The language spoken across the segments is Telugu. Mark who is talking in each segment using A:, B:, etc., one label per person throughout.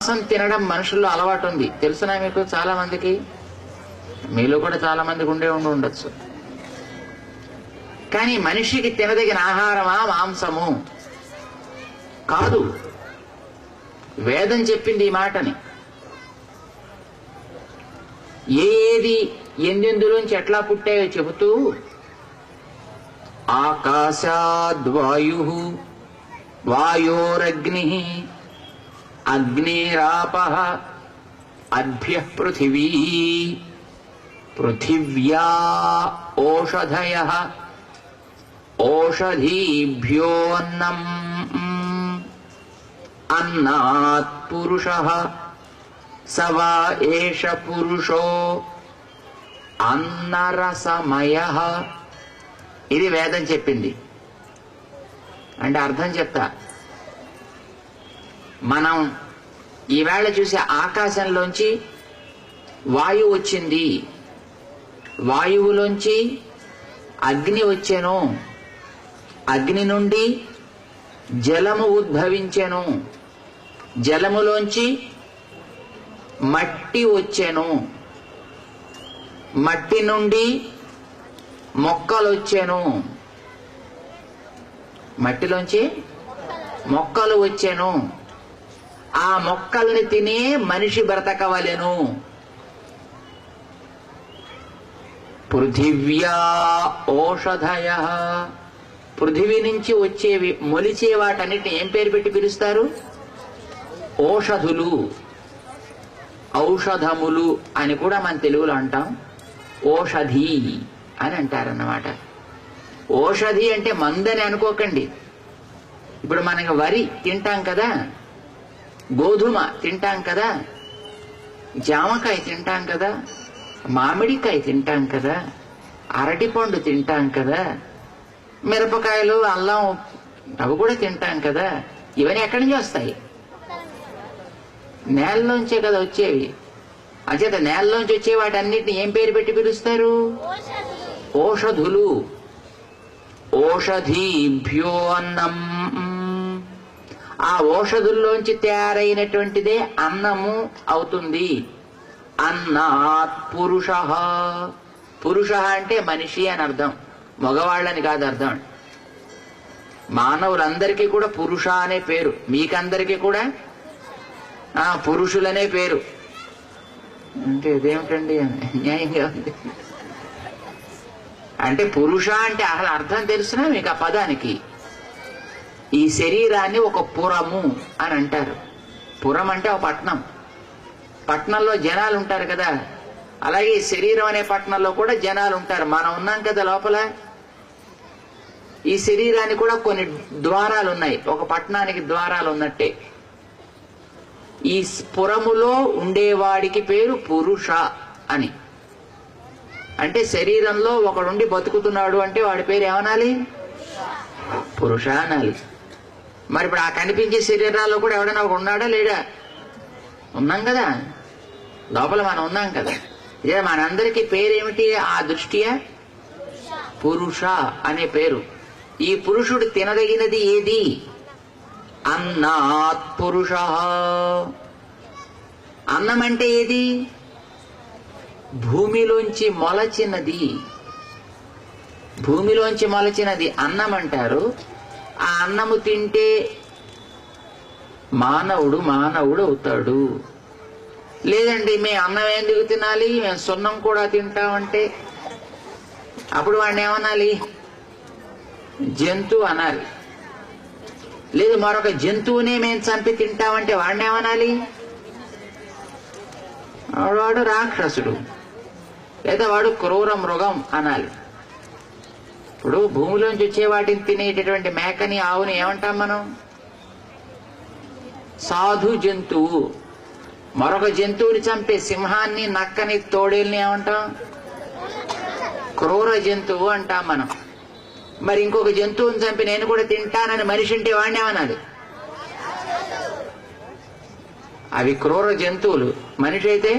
A: మాంసం తినడం మనుషుల్లో అలవాటు ఉంది, తెలుసునా మీకు? చాలా మందికి, మీలో కూడా చాలా మందికి ఉండొచ్చు. కానీ మనిషికి తినదగిన ఆహారమా మాంసము? కాదు. వేదం చెప్పింది ఈ మాటని. ఏది ఎందెందులోంచి ఎట్లా పుట్టాయో చెబుతూ, ఆకాశాద్వాయు వాయోరగ్ని అగ్నిరాపః అద్భ్యః పృథివీ పృథివ్యా ఓషధయః ఓషధీభ్యోన్నం అన్నాత్ పురుషః స వా ఏష పురుషో అన్నరసమయః. ఇది వేదం చెప్పింది. అంటే అర్థం చెప్తా. మనం ఈవేళ చూసే ఆకాశంలోంచి వాయువు వచ్చింది, వాయువులోంచి అగ్ని వచ్చెను, అగ్ని నుండి జలము ఉద్భవించెను, జలములోంచి మట్టి వచ్చెను, మట్టి నుండి మొక్కలు వచ్చెను, మట్టిలోంచి మొక్కలు వచ్చెను, ఆ మొక్కల్ని తినే మనిషి బ్రతకవలెను. పృథివ్యా ఓషధయః. పృథివీ నుంచి వచ్చేవి మొలిచే వాటన్నిటిని ఏం పేరు పెట్టి పిలుస్తారు? ఓషధులు, ఔషధములు అని కూడా మన తెలుగులో అంటాం. ఓషధి అని అంటారన్నమాట. ఓషధి అంటే మందని అనుకోకండి. ఇప్పుడు మనకి వరి తింటాం కదా, గోధుమ తింటాం కదా, జామకాయ తింటాం కదా, మామిడికాయ తింటాం కదా, అరటిపండు తింటాం కదా, మిరపకాయలు, అల్లం అవి కూడా తింటాం కదా. ఇవన్నీ ఎక్కడి నుంచి వస్తాయి? నేలలోంచే కదా వచ్చేవి. అంచేత నేలలోంచి వచ్చే వాటన్నిటిని ఏం పేరు పెట్టి పిలుస్తారు? ఓషధులు. ఓషధీభ్యో అన్నం. ఆ ఓషధుల్లోంచి తయారైనటువంటిదే అన్నము అవుతుంది. అన్నాత్ పురుష. పురుష అంటే మనిషి అని అర్థం, మగవాళ్ళని కాదు అర్థం. మానవులందరికీ కూడా పురుష అనే పేరు, మీకందరికీ కూడా పురుషులనే పేరు. అంటే ఇదేమిటండి, న్యాయంగా ఉంది. అంటే పురుష అంటే అసలు అర్థం తెలుసునా మీకు? ఆ పదానికి ఈ శరీరాన్ని ఒక పురము అని అంటారు. పురం అంటే ఒక పట్టణం, పట్టణంలో జనాలు ఉంటారు కదా, అలాగే ఈ శరీరం అనే పట్టణంలో కూడా జనాలు ఉంటారు. మనం ఉన్నాం కదా లోపల. ఈ శరీరానికి కూడా కొన్ని ద్వారాలు ఉన్నాయి, ఒక పట్టణానికి ద్వారాలు ఉన్నట్టే. ఈ పురములో ఉండేవాడికి పేరు పురుష అని. అంటే శరీరంలో ఒకడుండి బతుకుతున్నాడు అంటే వాడి పేరు ఏమనాలి? పురుష అనాలి. మరి ఇప్పుడు ఆ కనిపించే శరీరాల్లో కూడా ఎవడైనా ఒక ఉన్నాడా లేడా? ఉన్నాం కదా, లోపల మనం ఉన్నాం కదా. ఇదే మనందరికీ పేరేమిటి ఆ దృష్ట్యా? పురుష అనే పేరు. ఈ పురుషుడు తినదగినది ఏది? అన్నాత్ పురుష. అన్నం అంటే ఏది? భూమిలోంచి మొలచినది. భూమిలోంచి మొలచినది అన్నం అంటారు. ఆ అన్నము తింటే మానవుడు అవుతాడు. లేదండి మేము అన్నం ఎందుకు తినాలి, మేము సున్నం కూడా తింటామంటే అప్పుడు వాడిని ఏమనాలి? జంతువు అనాలి. లేదు మరొక జంతువునే మేము చంపి తింటామంటే వాడిని ఏమనాలి? వాడు రాక్షసుడు, లేదా వాడు క్రూర మృగం అనాలి. ఇప్పుడు భూమిలోంచి వచ్చే వాటిని తినేటటువంటి మేకని, ఆవుని ఏమంటాం మనం? సాధు జంతువు. మరొక జంతువుని చంపే సింహాన్ని, నక్కని, తోడేల్ని ఏమంటాం? క్రూర జంతువు అంటాం మనం. మరి ఇంకొక జంతువుని చంపి నేను కూడా తింటానని మనిషి అంటే వాడిని ఏమనాలి? అవి క్రూర జంతువులు, మనిషి అయితే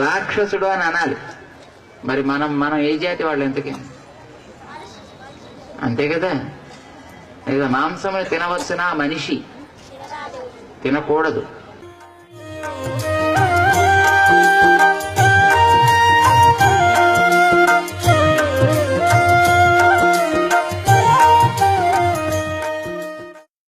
A: రాక్షసుడు అని అనాలి. మరి మనం ఏ జాతి వాళ్ళు ఎంతకీ? అంతే కదా. మాంసమును తినవలసిన మనిషి తినకూడదు.